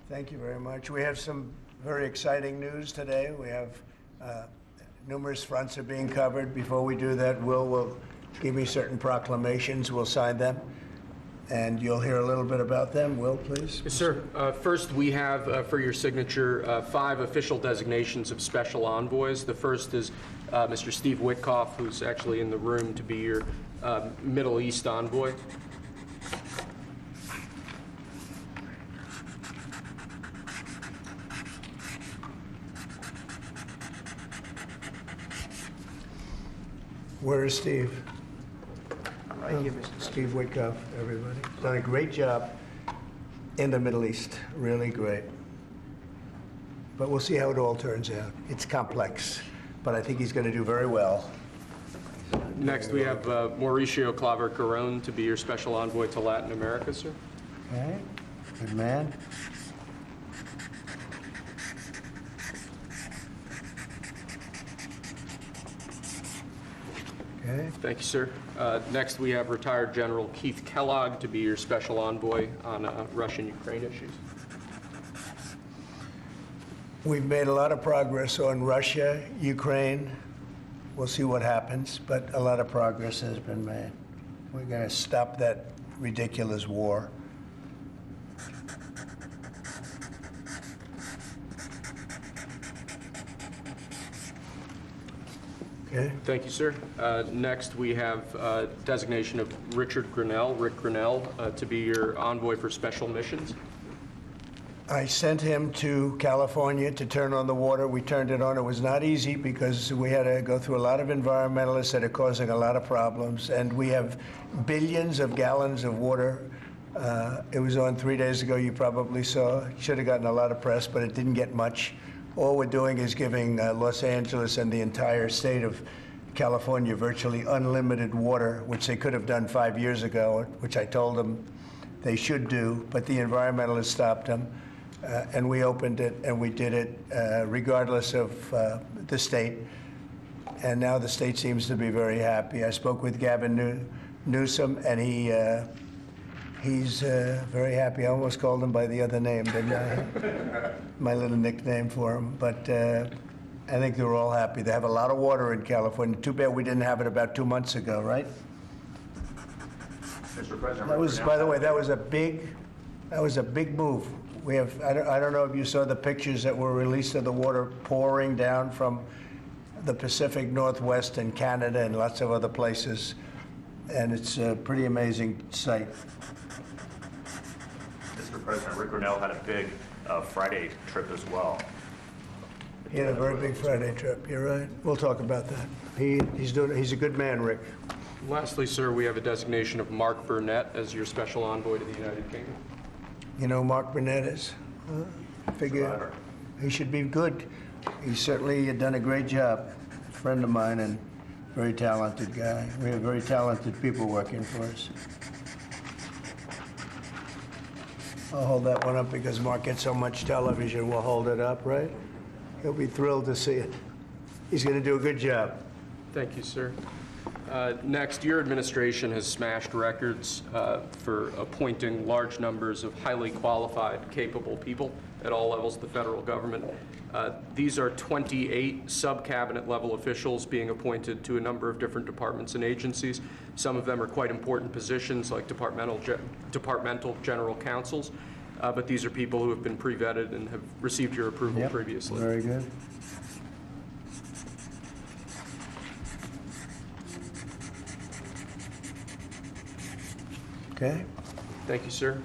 Thank you very much. We have some very exciting news today. We have numerous fronts are being covered. Before we do that, Will will give me certain proclamations. We'll sign them, and you'll hear a little bit about them. Will, please. Yes, sir. First, we have for your signature 5 official designations of special envoys. The first is Mr. Steve Witkoff, who's actually in the room, to be your Middle East envoy. Where is Steve? Right here, Mr. Steve Witkoff, everybody. Done a great job in the Middle East, really great. But we'll see how it all turns out. It's complex, but I think he's going to do very well. Next, we have Mauricio Claver Caron to be your special envoy to Latin America, sir. Okay, good man. Okay. Thank you, sir. Next, we have retired General Keith Kellogg to be your special envoy on Russian-Ukraine issues. We've made a lot of progress on Russia, Ukraine. We'll see what happens, but a lot of progress has been made. We're going to stop that ridiculous war. Okay. Thank you, sir. Next, we have designation of Rick Grinnell, to be your envoy for special missions. I sent him to California to turn on the water. We turned it on. It was not easy because we had to go through a lot of environmentalists that are causing a lot of problems. And we have billions of gallons of water. It was on 3 days ago. You probably saw. It should have gotten a lot of press, but it didn't get much. All we're doing is giving Los Angeles and the entire state of California virtually unlimited water, which they could have done 5 years ago, which I told them they should do, but the environmentalists stopped them. And we opened it, and we did it regardless of the state. And now the state seems to be very happy. I spoke with Gavin Newsom, and he's very happy. I almost called him by the other name, didn't I? My little nickname for him. But I think they're all happy. They have a lot of water in California. Too bad we didn't have it about 2 months ago, right? Mr. President, That was, by the way, that was a big move. We have, I don't know if you saw the pictures that were released of the water pouring down from the Pacific Northwest and Canada and lots of other places. And it's a pretty amazing sight. Mr. President, Rick Grinnell had a big Friday trip as well. He had a very big Friday trip. You're right. We'll talk about that. He's a good man, Rick. Lastly, sir, we have a designation of Mark Burnett as your special envoy to the United Kingdom. You know who Mark Burnett is? I figure Survivor. he should be good. He's certainly done a great job. A friend of mine and very talented guy. We have very talented people working for us. I'll hold that one up because Mark gets so much television. We'll hold it up, right? He'll be thrilled to see it. He's going to do a good job. Thank you, sir. Next, your administration has smashed records for appointing large numbers of highly qualified, capable people at all levels of the federal government. These are 28 sub-cabinet level officials being appointed to a number of different departments and agencies. Some of them are quite important positions like departmental general counsels, but these are people who have been pre-vetted and have received your approval previously. Very good. Okay. Thank you, sir.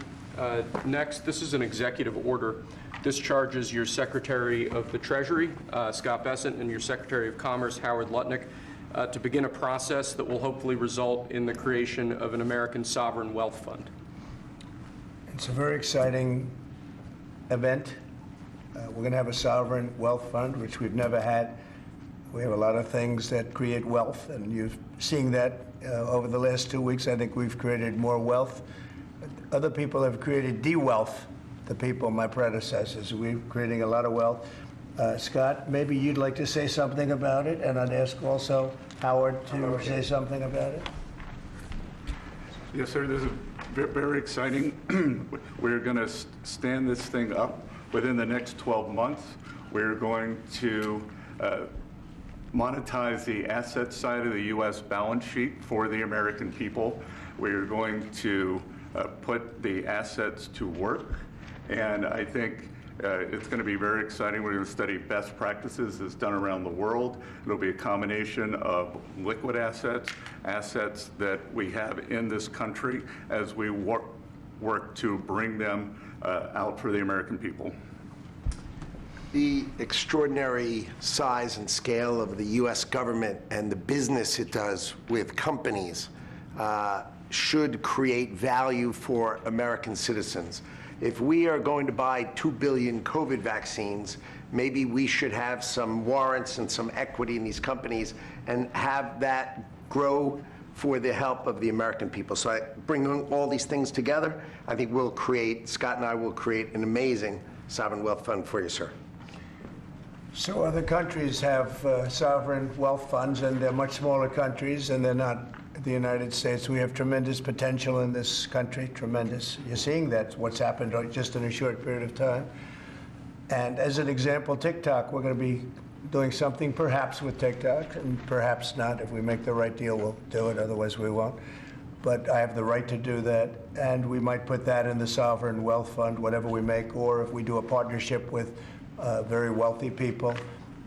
Next, this is an executive order. This charges your Secretary of the Treasury, Scott Bessent, and your Secretary of Commerce, Howard Lutnick, to begin a process that will hopefully result in the creation of an American sovereign wealth fund. It's a very exciting event. We're going to have a sovereign wealth fund, which we've never had. We have a lot of things that create wealth, and you're seeing that over the last 2 weeks. I think we've created more wealth. Other people have created de-wealth, the people, my predecessors. We're creating a lot of wealth. Scott, maybe you'd like to say something about it, and I'd ask also Howard to say something about it. Yes, sir. This is very exciting. We're going to stand this thing up within the next 12 months. We're going to monetize the asset side of the U.S. balance sheet for the American people. We're going to put the assets to work. And I think it's going to be very exciting. We're going to study best practices as done around the world. It'll be a combination of liquid assets, assets that we have in this country as we work to bring them out for the American people. The extraordinary size and scale of the U.S. government and the business it does with companies should create value for American citizens. If we are going to buy 2 billion COVID vaccines, maybe we should have some warrants and some equity in these companies and have that grow for the help of the American people. So bringing all these things together, I think we'll create, Scott and I will create an amazing sovereign wealth fund for you, sir. So other countries have sovereign wealth funds, and they're much smaller countries, and they're not the United States. We have tremendous potential in this country, tremendous. You're seeing that, what's happened just in a short period of time. And as an example, TikTok, we're going to be doing something perhaps with TikTok, and perhaps not. If we make the right deal, we'll do it, otherwise we won't. But I have the right to do that, and we might put that in the sovereign wealth fund, whatever we make, or if we do a partnership with very wealthy people,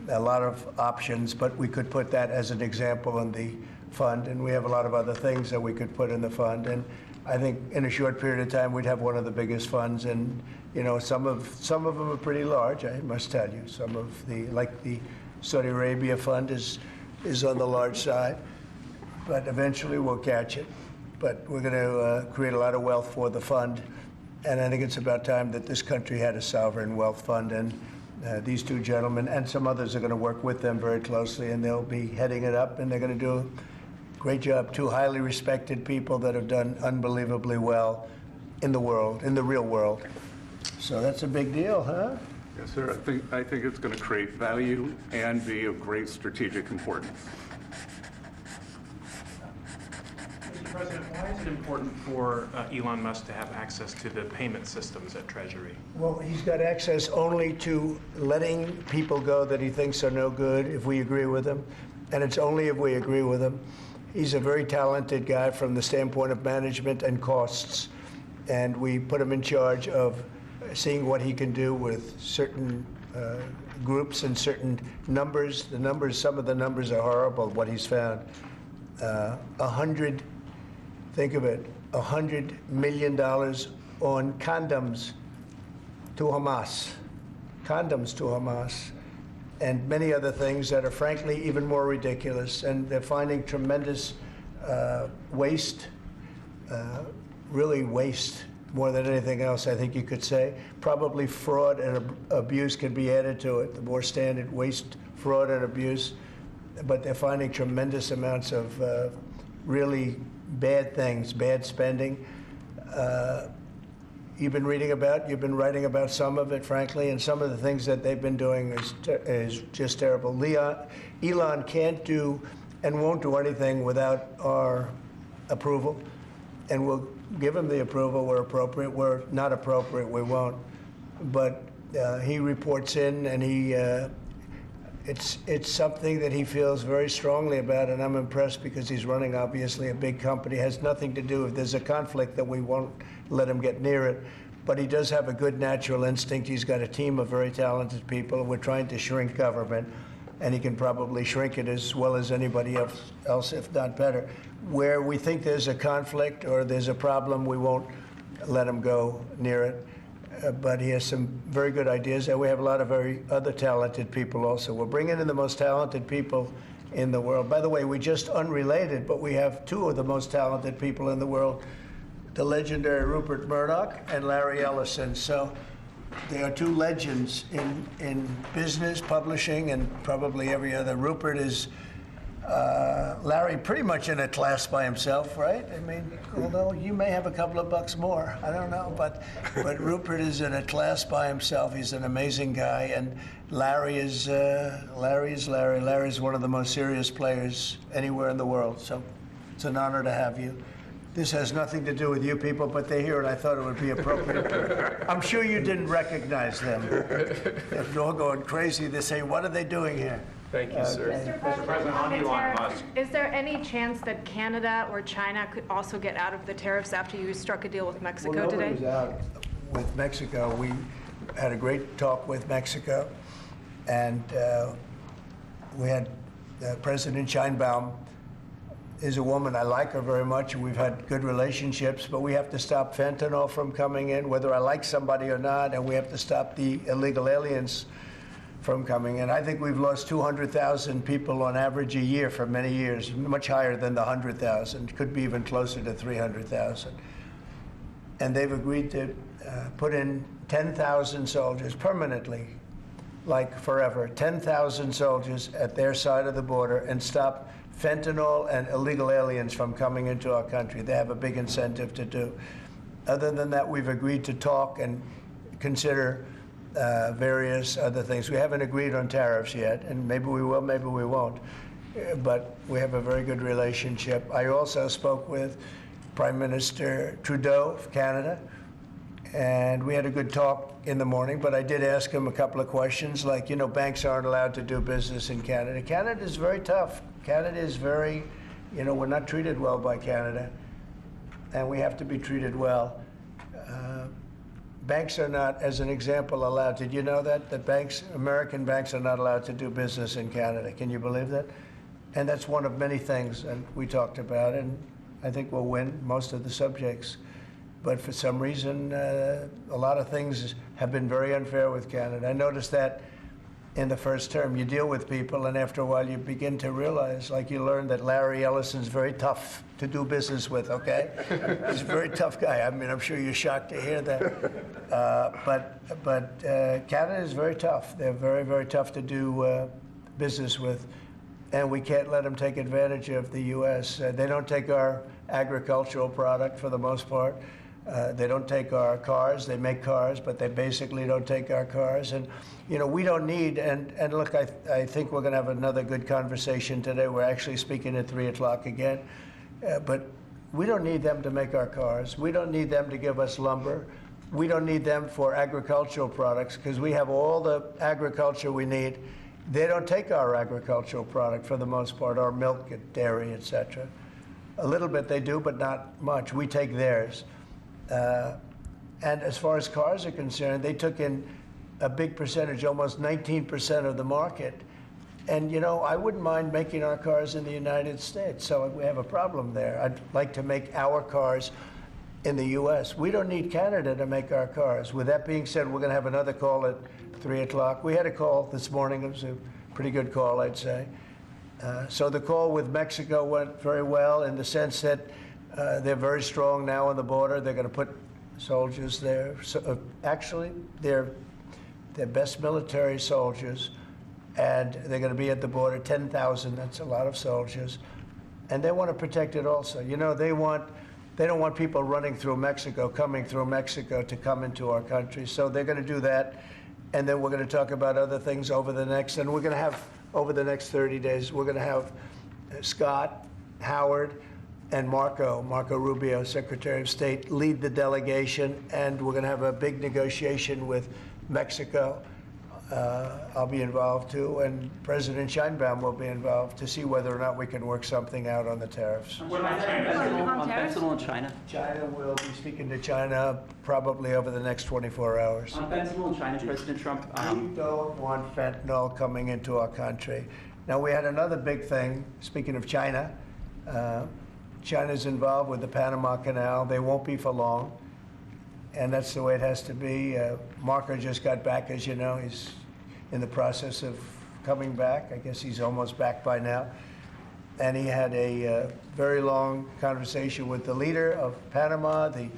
a lot of options, but we could put that as an example in the fund, and we have a lot of other things that we could put in the fund. And I think in a short period of time, we'd have one of the biggest funds, and you know, some of them are pretty large, I must tell you. Some of the, like the Saudi Arabia fund is on the large side, but eventually we'll catch it. But we're going to create a lot of wealth for the fund, and I think it's about time that this country had a sovereign wealth fund, and these two gentlemen and some others are going to work with them very closely, and they'll be heading it up, and they're going to do a great job. Two highly respected people that have done unbelievably well in the world, in the real world. So that's a big deal, huh? Yes, sir. I think it's going to create value and be of great strategic importance. Mr. President, why is it important for Elon Musk to have access to the payment systems at Treasury? Well, he's got access only to letting people go that he thinks are no good if we agree with him, and it's only if we agree with him. He's a very talented guy from the standpoint of management and costs, and we put him in charge of seeing what he can do with certain groups and certain numbers. The numbers, some of the numbers are horrible, what he's found. Think of it, $100 million on condoms to Hamas, and many other things that are frankly even more ridiculous. And they're finding tremendous waste, really waste, more than anything else, I think you could say. Probably fraud and abuse could be added to it, the more standard waste, fraud, and abuse. But they're finding tremendous amounts of really bad things, bad spending. You've been reading about, you've been writing about some of it, frankly, and some of the things that they've been doing is just terrible. Elon can't do and won't do anything without our approval, and we'll give him the approval where appropriate. Where not appropriate, we won't. But he reports in, and it's something that he feels very strongly about, and I'm impressed because he's running, obviously, a big company. It has nothing to do, if there's a conflict, that we won't let him get near it. But he does have a good natural instinct. He's got a team of very talented people. We're trying to shrink government, and he can probably shrink it as well as anybody else, if not better. Where we think there's a conflict or there's a problem, we won't let him go near it. But he has some very good ideas, and we have a lot of very other talented people also. We're bringing in the most talented people in the world. By the way, we just unrelated, but we have two of the most talented people in the world, the legendary Rupert Murdoch and Larry Ellison. So they are two legends in business, publishing, and probably every other. Rupert is Larry pretty much in a class by himself, right? I mean, although you may have a couple of bucks more, I don't know, but Rupert is in a class by himself. He's an amazing guy, and Larry is Larry. Larry's one of the most serious players anywhere in the world. So it's an honor to have you. This has nothing to do with you people, but they're here, and I thought it would be appropriate. I'm sure you didn't recognize them. They're all going crazy. They say, what are they doing here? Thank you, sir. Mr. President, on Elon Musk. Is there any chance that Canada or China could also get out of the tariffs after you struck a deal with Mexico Well, today? nobody was out with Mexico. We had a great talk with Mexico, and we had President Sheinbaum is a woman. I like her very much, and we've had good relationships, but we have to stop fentanyl from coming in, whether I like somebody or not, and we have to stop the illegal aliens from coming in. I think we've lost 200,000 people on average a year for many years, much higher than the 100,000, could be even closer to 300,000. And they've agreed to put in 10,000 soldiers permanently, like forever, 10,000 soldiers at their side of the border and stop fentanyl and illegal aliens from coming into our country. They have a big incentive to do. Other than that, we've agreed to talk and consider various other things. We haven't agreed on tariffs yet, and maybe we will, maybe we won't. But we have a very good relationship. I also spoke with Prime Minister Trudeau of Canada, and we had a good talk in the morning, but I did ask him a couple of questions, like, you know, banks aren't allowed to do business in Canada. Canada is very tough. Canada is very, you know, we're not treated well by Canada, and we have to be treated well. Banks are not, as an example, allowed. Did you know that? That banks, American banks, are not allowed to do business in Canada. Can you believe that? And that's one of many things that we talked about, and I think we'll win most of the subjects. But for some reason, a lot of things have been very unfair with Canada. I noticed that in the first term. You deal with people, and after a while, you begin to realize, like you learn that Larry Ellison's very tough to do business with, okay? He's a very tough guy. I mean, I'm sure you're shocked to hear that. But Canada is very tough. They're very, very tough to do business with, and we can't let them take advantage of the U.S. They don't take our agricultural product for the most part. They don't take our cars. They make cars, but they basically don't take our cars. And, you know, we don't need, and look, I think we're going to have another good conversation today. We're actually speaking at 3 o'clock again. But we don't need them to make our cars. We don't need them to give us lumber. We don't need them for agricultural products because we have all the agriculture we need. They don't take our agricultural product for the most part, our milk, dairy, etc. A little bit they do, but not much. We take theirs. And as far as cars are concerned, they took in a big percentage, almost 19% of the market. And, you know, I wouldn't mind making our cars in the United States, so we have a problem there. I'd like to make our cars in the U.S. We don't need Canada to make our cars. With that being said, we're going to have another call at 3 o'clock. We had a call this morning. It was a pretty good call, I'd say. So the call with Mexico went very well in the sense that they're very strong now on the border. They're going to put soldiers there. So, actually, they're best military soldiers, and they're going to be at the border, 10,000. That's a lot of soldiers, and they want to protect it also. You know, they don't want people running through Mexico, coming through Mexico to come into our country. So they're going to do that, and then we're going to talk about other things over the next 30 days. We're going to have Scott, Howard, and Marco Rubio, Secretary of State, lead the delegation, and we're going to have a big negotiation with Mexico. I'll be involved too, and President Sheinbaum will be involved to see whether or not we can work something out on the tariffs. What about China? On fentanyl in China? China will be speaking to China probably over the next 24 hours. On fentanyl in China, President Trump. We don't want fentanyl coming into our country. Now, we had another big thing, speaking of China. China's involved with the Panama Canal. They won't be for long, and that's the way it has to be. Marco just got back, as you know. He's in the process of coming back. I guess he's almost back by now. And he had a very long conversation with the leader of Panama, the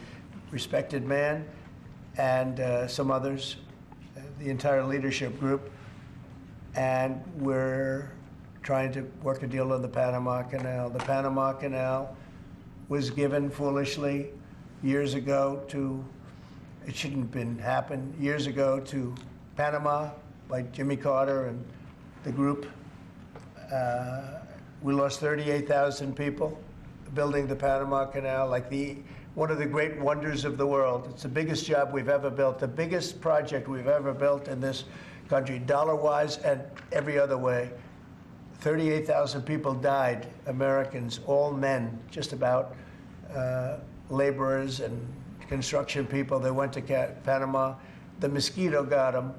respected man, and some others, the entire leadership group. And we're trying to work a deal on the Panama Canal. The Panama Canal was given foolishly years ago to, it shouldn't have been happened, years ago to Panama by Jimmy Carter and the group. We lost 38,000 people building the Panama Canal, like one of the great wonders of the world. It's the biggest job we've ever built, the biggest project we've ever built in this country, dollar-wise and every other way. 38,000 people died, Americans, all men, just about, laborers and construction people. They went to Panama. The mosquito got them.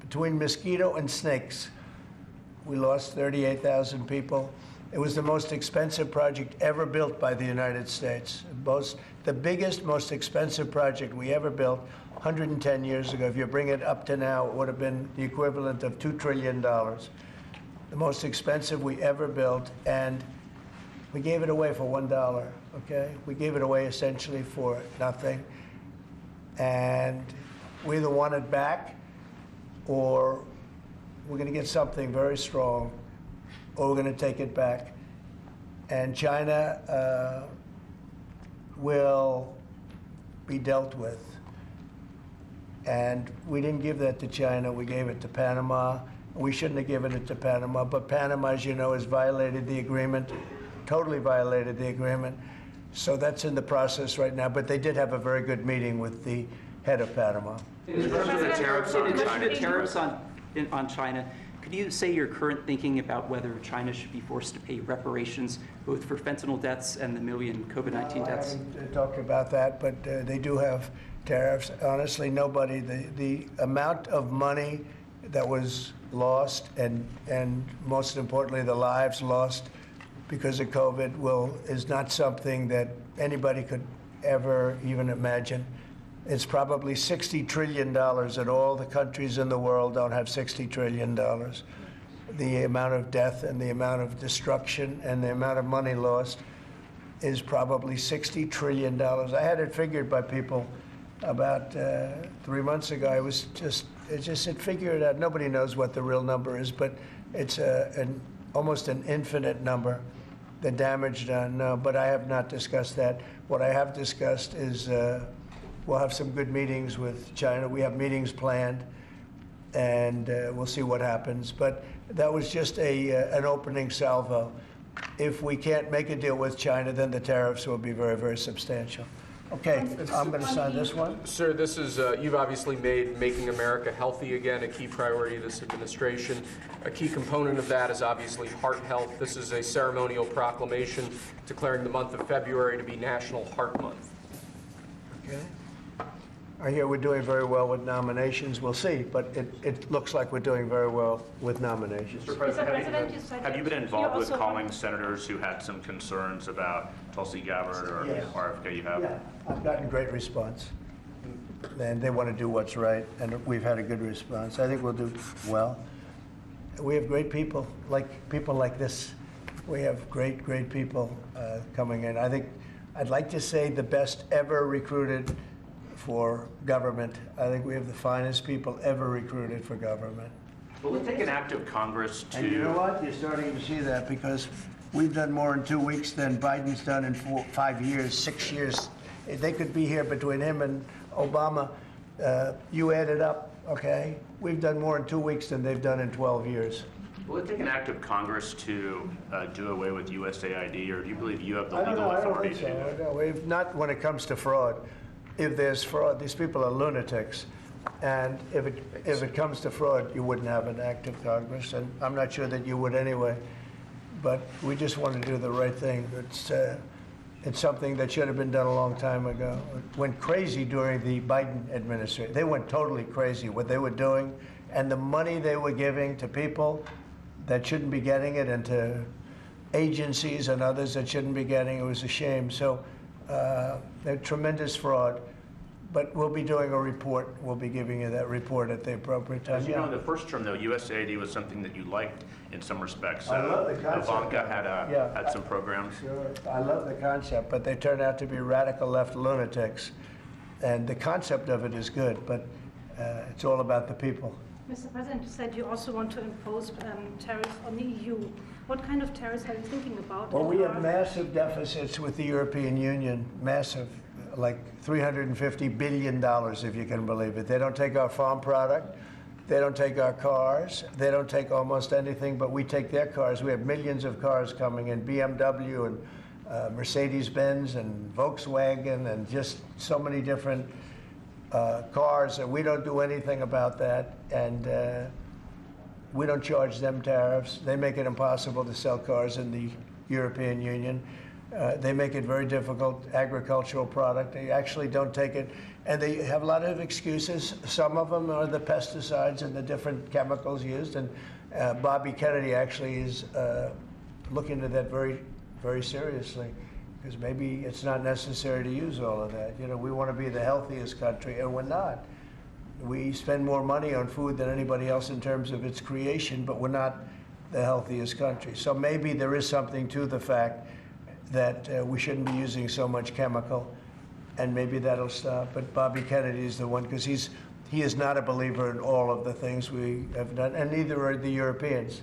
Between mosquito and snakes, we lost 38,000 people. It was the most expensive project ever built by the United States. The biggest, most expensive project we ever built 110 years ago. If you bring it up to now, it would have been the equivalent of $2 trillion. The most expensive we ever built, and we gave it away for $1, okay? We gave it away essentially for nothing. And we either want it back, or we're going to get something very strong, or we're going to take it back. And China will be dealt with. And we didn't give that to China. We gave it to Panama. We shouldn't have given it to Panama. But Panama, as you know, has violated the agreement, totally violated the agreement. So that's in the process right now. But they did have a very good meeting with the head of Panama. In addition to the tariffs on China, could you say your current thinking about whether China should be forced to pay reparations both for fentanyl deaths and the million COVID-19 deaths? I haven't talked about that, but they do have tariffs. Honestly, nobody, the amount of money that was lost and most importantly, the lives lost because of COVID is not something that anybody could ever even imagine. It's probably $60 trillion, and all the countries in the world don't have $60 trillion. The amount of death and the amount of destruction and the amount of money lost is probably $60 trillion. I had it figured by people about 3 months ago. It figured out. Nobody knows what the real number is, but it's almost an infinite number. The damage done, no, but I have not discussed that. What I have discussed is we'll have some good meetings with China. We have meetings planned, and we'll see what happens. But that was just an opening salvo. If we can't make a deal with China, then the tariffs will be very, very substantial. Okay, I'm going to sign this one. Sir, this is, you've obviously made making America healthy again a key priority of this administration. A key component of that is obviously heart health. This is a ceremonial proclamation declaring the month of February to be National Heart Month. Okay. I hear we're doing very well with nominations. We'll see, but it looks like we're doing very well with nominations. Mr. President, have you been involved with calling senators who had some concerns about Tulsi Gabbard or RFK? You have? Yeah, I've gotten great response. And they want to do what's right, and we've had a good response. I think we'll do well. We have great people like this. We have great people coming in. I'd like to say the best ever recruited for government. I think we have the finest people ever recruited for government. Will it take an act of Congress to... And you know what? You're starting to see that because we've done more in 2 weeks than Biden's done in 5 years, 6 years. They could be here between him and Obama. You add it up, okay? We've done more in 2 weeks than they've done in 12 years. Will it take an act of Congress to do away with USAID, or do you believe you have the legal authority to do that? No, if not when it comes to fraud. If there's fraud, these people are lunatics. And if it comes to fraud, you wouldn't have an act of Congress, and I'm not sure that you would anyway. But we just want to do the right thing. It's something that should have been done a long time ago. It went crazy during the Biden administration. They went totally crazy, what they were doing, and the money they were giving to people that shouldn't be getting it, and to agencies and others that shouldn't be getting it. It was a shame. So tremendous fraud. But we'll be doing a report. We'll be giving you that report at the appropriate time. As you know, in the first term, though, USAID was something that you liked in some respects. I love the concept. Ivanka had some programs. Sure, I love the concept, but they turned out to be radical left lunatics. And the concept of it is good, but it's all about the people. Mr. President, you said you also want to impose tariffs on the EU. What kind of tariffs are you thinking about? Well, we have massive deficits with the European Union, massive, like $350 billion, if you can believe it. They don't take our farm product. They don't take our cars. They don't take almost anything, but we take their cars. We have millions of cars coming in, BMW and Mercedes-Benz and Volkswagen and just so many different cars, and we don't do anything about that. And we don't charge them tariffs. They make it impossible to sell cars in the European Union. They make it very difficult, agricultural product. They actually don't take it, and they have a lot of excuses. Some of them are the pesticides and the different chemicals used, and Bobby Kennedy actually is looking at that very, very seriously, because maybe it's not necessary to use all of that. You know, we want to be the healthiest country, and we're not. We spend more money on food than anybody else in terms of its creation, but we're not the healthiest country. So maybe there is something to the fact that we shouldn't be using so much chemical, and maybe that'll stop. But Bobby Kennedy is the one, because he is not a believer in all of the things we have done, and neither are the Europeans.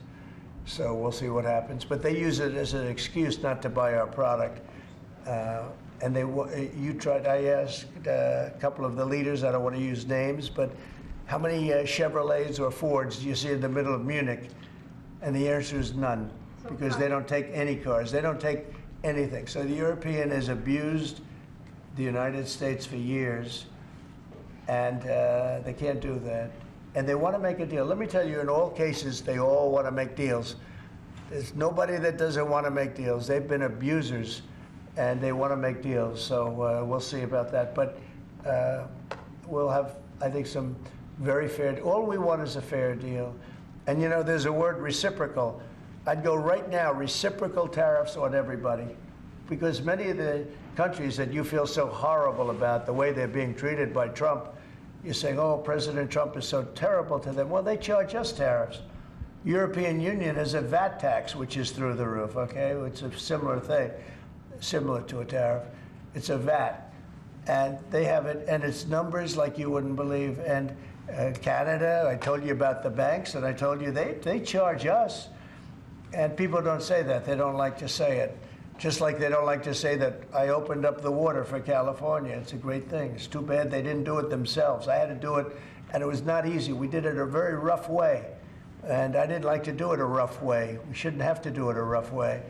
So we'll see what happens. But they use it as an excuse not to buy our product. And I asked a couple of the leaders, I don't want to use names, but how many Chevrolets or Fords do you see in the middle of Munich? And the answer is none, because they don't take any cars. They don't take anything. So the European has abused the United States for years, and they can't do that. And they want to make a deal. Let me tell you, in all cases, they all want to make deals. There's nobody that doesn't want to make deals. They've been abusers, and they want to make deals. So we'll see about that. But we'll have, I think, some very fair. All we want is a fair deal. And you know, there's a word, reciprocal. I'd go right now, reciprocal tariffs on everybody, because many of the countries that you feel so horrible about, the way they're being treated by Trump, you're saying, oh, President Trump is so terrible to them. Well, they charge us tariffs. European Union has a VAT tax, which is through the roof, okay? It's a similar thing, similar to a tariff. It's a VAT. And they have it, and it's numbers like you wouldn't believe. And Canada, I told you about the banks, and I told you they charge us. And people don't say that. They don't like to say it. Just like they don't like to say that I opened up the water for California. It's a great thing. It's too bad they didn't do it themselves. I had to do it, and it was not easy. We did it a very rough way, and I didn't like to do it a rough way. We shouldn't have to do it a rough way.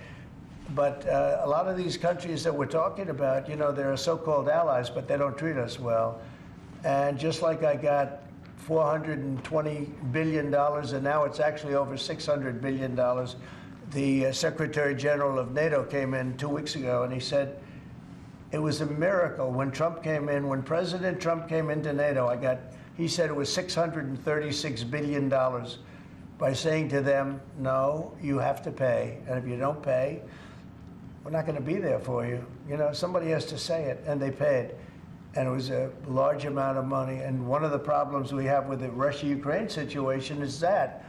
But a lot of these countries that we're talking about, you know, they're so-called allies, but they don't treat us well. And just like I got $420 billion, and now it's actually over $600 billion. The Secretary General of NATO came in 2 weeks ago, and he said it was a miracle when Trump came in, when President Trump came into NATO, he said it was $636 billion by saying to them, no, you have to pay. And if you don't pay, we're not going to be there for you. You know, somebody has to say it, and they paid. And it was a large amount of money. And one of the problems we have with the Russia-Ukraine situation is that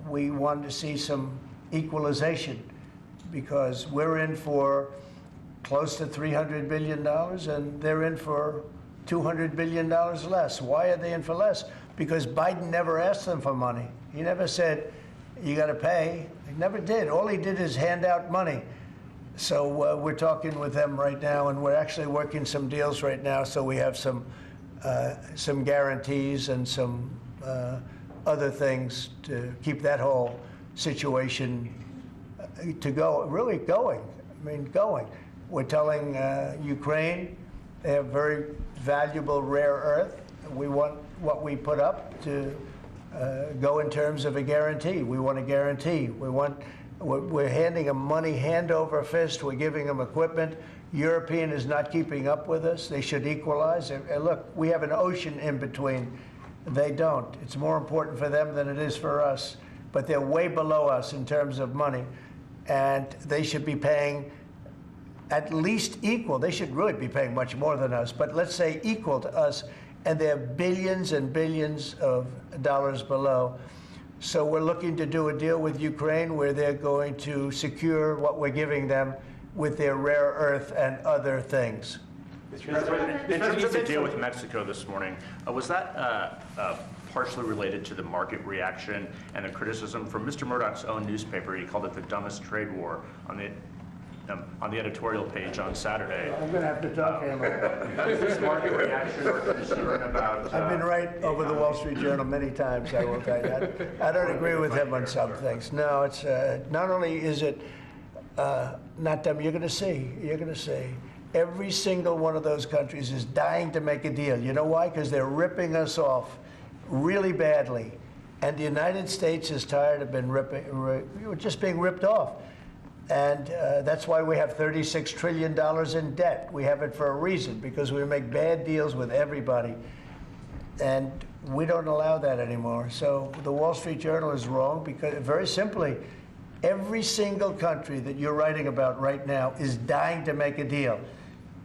we want to see some equalization, because we're in for close to $300 billion, and they're in for $200 billion less. Why are they in for less? Because Biden never asked them for money. He never said, you got to pay. He never did. All he did is hand out money. So we're talking with them right now, and we're actually working some deals right now, so we have some guarantees and some other things to keep that whole situation to go, really going. I mean, going. We're telling Ukraine they have very valuable rare earth. We want what we put up to go in terms of a guarantee. We want a guarantee. We're handing them money hand over fist. We're giving them equipment. European is not keeping up with us. They should equalize. Look, we have an ocean in between. They don't. It's more important for them than it is for us. But they're way below us in terms of money. And they should be paying at least equal. They should really be paying much more than us. But let's say equal to us. And they're billions and billions of dollars below. So we're looking to do a deal with Ukraine where they're going to secure what we're giving them with their rare earth and other things. Mr. President, in terms of the deal with Mexico this morning, was that partially related to the market reaction and the criticism from Mr. Murdoch's own newspaper? He called it the dumbest trade war on the editorial page on Saturday. I'm going to have to talk to him about Is this market reaction or concern about... I've been right over the Wall Street Journal many times, I will tell you. I don't agree with him on some things. No, it's not only is it Not them. You're going to see. You're going to see. Every single one of those countries is dying to make a deal. You know why? Because they're ripping us off really badly. And the United States is tired of just being ripped off. And that's why we have $36 trillion in debt. We have it for a reason, because we make bad deals with everybody. And we don't allow that anymore. So the Wall Street Journal is wrong, because very simply, every single country that you're writing about right now is dying to make a deal,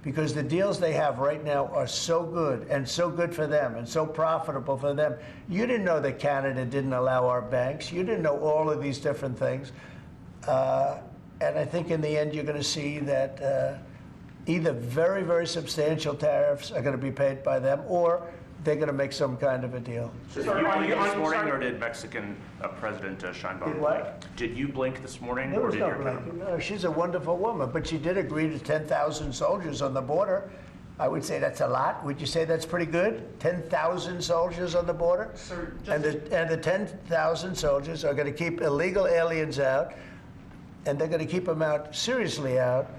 because the deals they have right now are so good and so good for them and so profitable for them. You didn't know that Canada didn't allow our banks. You didn't know all of these different things. And I think in the end, you're going to see that either very, very substantial tariffs are going to be paid by them, or they're going to make some kind of a deal. So did you blink this morning, or did Mexican President Sheinbaum Did what? Did you blink this morning, There or was did no your blinking. No, she's a wonderful woman, but she did agree to 10,000 soldiers on the border. I would say that's a lot. Would you say that's pretty good? 10,000 soldiers on the border? Sir, And the 10,000 soldiers are going to keep illegal aliens out, and they're going to keep them out, seriously out,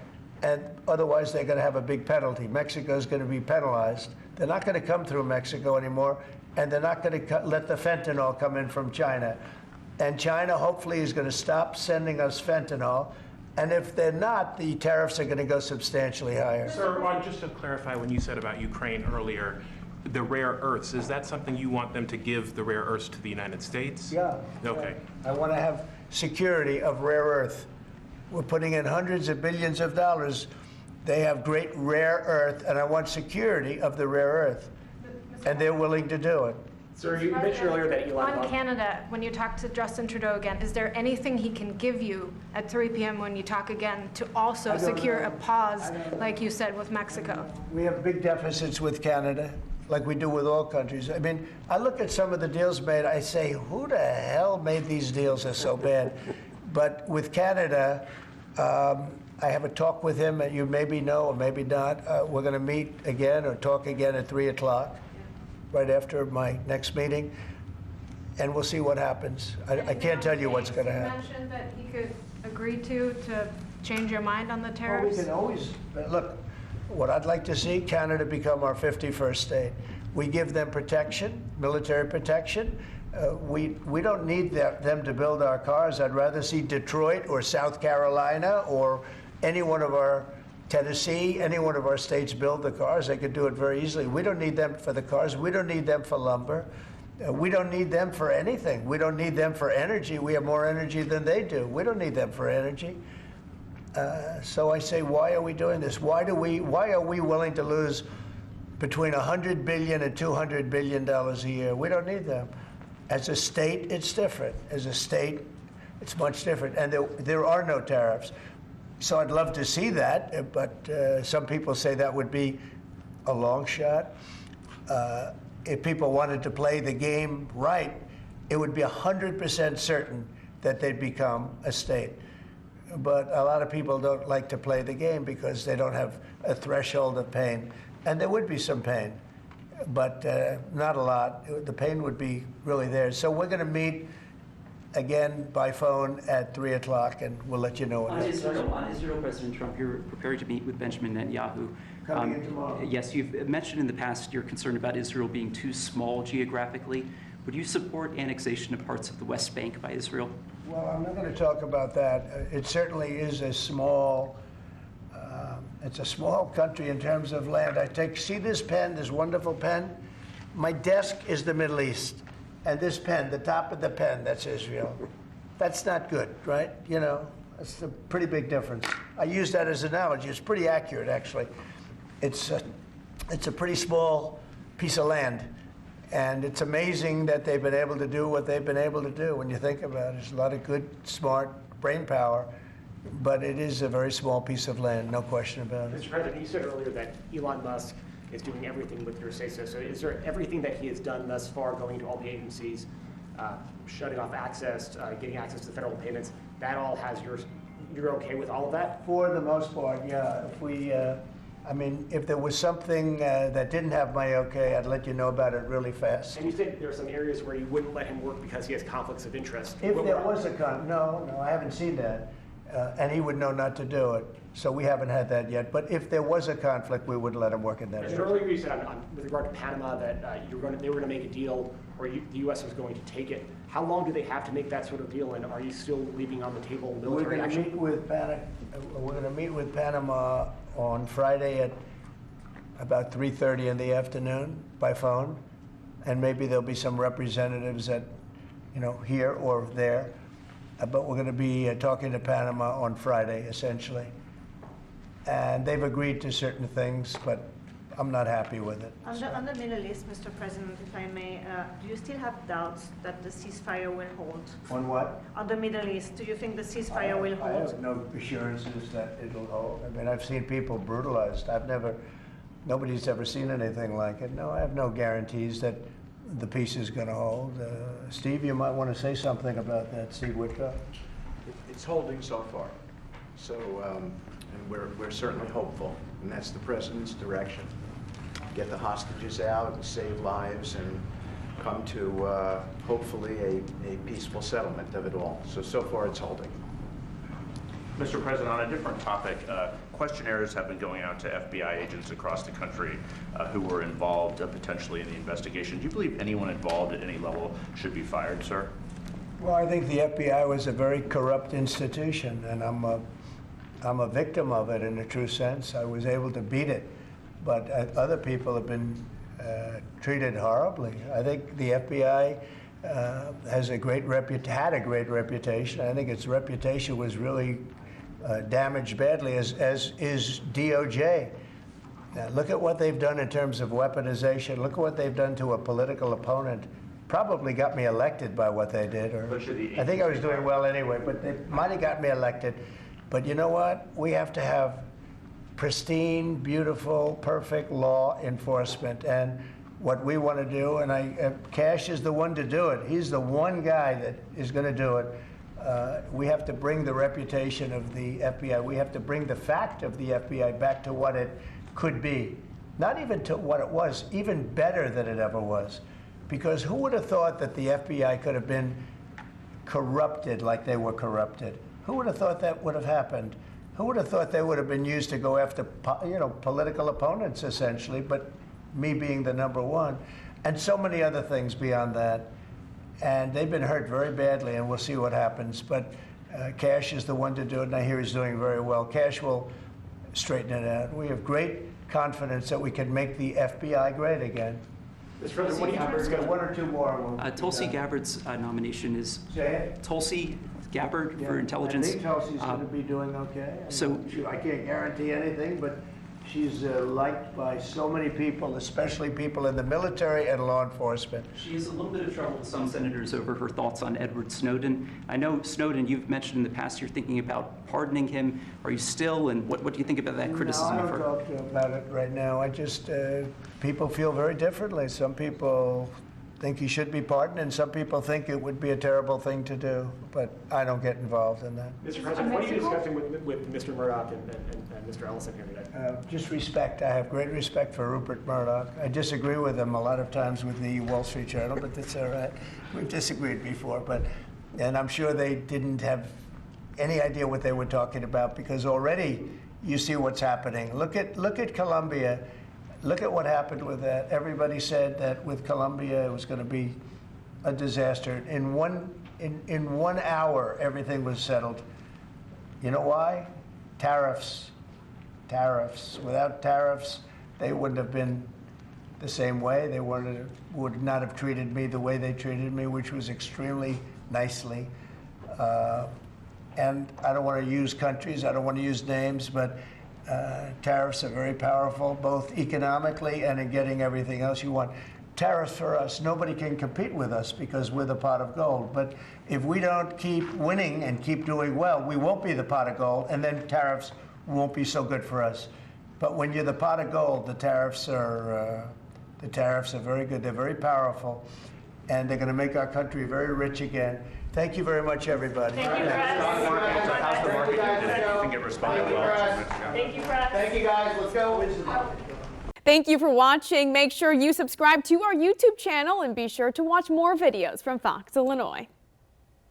and otherwise they're going to have a big penalty. Mexico is going to be penalized. They're not going to come through Mexico anymore, and they're not going to let the fentanyl come in from China. And China hopefully is going to stop sending us fentanyl. And if they're not, the tariffs are going to go substantially higher. Sir, just to clarify, when you said about Ukraine earlier, the rare earths, is that something you want them to give the rare earths to the United States? Yeah. Okay. I want to have security of rare earth. We're putting in hundreds of billions of dollars. They have great rare earth, and I want security of the rare earth. And they're willing to do it. Sir, you mentioned earlier that Elon On Musk... Canada, when you talk to Justin Trudeau again, is there anything he can give you at 3 p.m. when you talk again to also secure a pause, like you said, with Mexico? We have big deficits with Canada, like we do with all countries. I mean, I look at some of the deals made, I say, who the hell made these deals are so bad? But with Canada, I have a talk with him that you maybe know or maybe not. We're going to meet again or talk again at 3 o'clock, right after my next meeting, and we'll see what happens. I can't tell you what's going to happen. You mentioned that he could agree to change your mind on the Well, tariffs? we can always, look, what I'd like to see, Canada become our 51st state. We give them protection, military protection. We don't need them to build our cars. I'd rather see Detroit or South Carolina or any one of our, Tennessee, any one of our states build the cars. They could do it very easily. We don't need them for the cars. We don't need them for lumber. We don't need them for anything. We don't need them for energy. We have more energy than they do. We don't need them for energy. So I say, why are we doing this? Why are we willing to lose between $100 billion and $200 billion a year? We don't need them. As a state, it's different. As a state, it's much different. And there are no tariffs. So I'd love to see that, but some people say that would be a long shot. If people wanted to play the game right, it would be 100% certain that they'd become a state. But a lot of people don't like to play the game because they don't have a threshold of pain. And there would be some pain, but not a lot. The pain would be really there. So we're going to meet again by phone at 3 o'clock, and we'll let you know what happens. On Israel, President Trump, you're prepared to meet with Benjamin Netanyahu. Coming in tomorrow. Yes, you've mentioned in the past you're concerned about Israel being too small geographically. Would you support annexation of parts of the West Bank by Israel? Well, I'm not going to talk about that. It certainly is a small, it's a small country in terms of land. See this pen, this wonderful pen? My desk is the Middle East. And this pen, the top of the pen, that's Israel. That's not good, right? You know, that's a pretty big difference. I use that as an analogy. It's pretty accurate, actually. It's a pretty small piece of land. And it's amazing that they've been able to do what they've been able to do when you think about it. There's a lot of good, smart brain power, but it is a very small piece of land, no question about it. Mr. President, you said earlier that Elon Musk is doing everything with your say-so. So is there everything that he has done thus far, going to all the agencies, shutting off access, getting access to federal payments, that all has you're okay with all of that? For the most part, yeah. If we, I mean, if there was something that didn't have my okay, I'd let you know about it really fast. And you said there are some areas where you wouldn't let him work because he has conflicts of interest. If there was a no, I haven't seen that. and he would know not to do it. So we haven't had that yet. But if there was a conflict, we would let him work in that And area. earlier you said with regard to Panama that they were going to make a deal, or the U.S. was going to take it. How long do they have to make that sort of deal, and are you still leaving on the table military action? We're going to meet with Panama on Friday at about 3:30 in the afternoon by phone, and maybe there'll be some representatives at, here or there. But we're going to be talking to Panama on Friday, essentially. And they've agreed to certain things, but I'm not happy with it. On the Middle East, Mr. President, if I may, do you still have doubts that the ceasefire will hold? On what? On the Middle East, do you think the ceasefire will I hold? have no assurances that it'll hold. I mean, I've seen people brutalized. Nobody's ever seen anything like it. No, I have no guarantees that the peace is going to hold. Steve, you might want to say something about that. Steve Whitcock. It's holding so far. So, and we're certainly hopeful, and that's the president's direction. Get the hostages out and save lives and come to hopefully a peaceful settlement of it all. So far it's holding. Mr. President, on a different topic, questionnaires have been going out to FBI agents across the country who were involved potentially in the investigation. Do you believe anyone involved at any level should be fired, sir? Well, I think the FBI was a very corrupt institution, and I'm a victim of it in a true sense. I was able to beat it, but other people have been treated horribly. I think the FBI had a great reputation. I think its reputation was really damaged badly, as is DOJ. Now, look at what they've done in terms of weaponization. Look at what they've done to a political opponent. Probably got me elected by what they did. Or I think I was doing well anyway, but they might have got me elected. But you know what? We have to have pristine, beautiful, perfect law enforcement. And what we want to do, and Cash is the one to do it. He's the one guy that is going to do it. We have to bring the reputation of the FBI. We have to bring the fact of the FBI back to what it could be. Not even to what it was, even better than it ever was. Because who would have thought that the FBI could have been corrupted like they were corrupted? Who would have thought that would have happened? Who would have thought they would have been used to go after, political opponents, essentially, but me being the number one, and so many other things beyond that. And they've been hurt very badly, and we'll see what happens. But Cash is the one to do it, and I hear he's doing very well. Cash will straighten it out. We have great confidence that we can make the FBI great again. Mr. President, what do you We've got one or two more. Tulsi Gabbard's nomination is Tulsi Gabbard for intelligence. I think Tulsi's going to be doing okay. So I can't guarantee anything, but she's liked by so many people, especially people in the military and law enforcement. She has a little bit of trouble with some senators over her thoughts on Edward Snowden. I know Snowden, you've mentioned in the past you're thinking about pardoning him. Are you still, and what do you think about that criticism No, I of her? don't talk about it right now. I just, people feel very differently. Some people think he should be pardoned, and some people think it would be a terrible thing to do, but I don't get involved in that. Mr. President, what are you discussing with Mr. Murdoch and Mr. Ellison here today? Just respect. I have great respect for Rupert Murdoch. I disagree with him a lot of times with the Wall Street Journal, but that's all right. We've disagreed before, and I'm sure they didn't have any idea what they were talking about, because already you see what's happening. Look at Colombia. Look at what happened with that. Everybody said that with Colombia it was going to be a disaster. In one hour, everything was settled. You know why? Tariffs. Tariffs. Without tariffs, they wouldn't have been the same way. They would not have treated me the way they treated me, which was extremely nicely. And I don't want to use countries. I don't want to use names, but tariffs are very powerful, both economically and in getting everything else you want. Tariffs for us, nobody can compete with us because we're the pot of gold. But if we don't keep winning and keep doing well, we won't be the pot of gold, and then tariffs won't be so good for us. But when you're the pot of gold, the tariffs are very good. They're very powerful, and they're going to make our country very rich again. Thank you very much, everybody. Thank you, Press. How's the market doing? I think it responded well. Thank you, Press. Thank you, guys. Let's go. Thank you for watching. Make sure you subscribe to our YouTube channel and be sure to watch more videos from Fox, Illinois.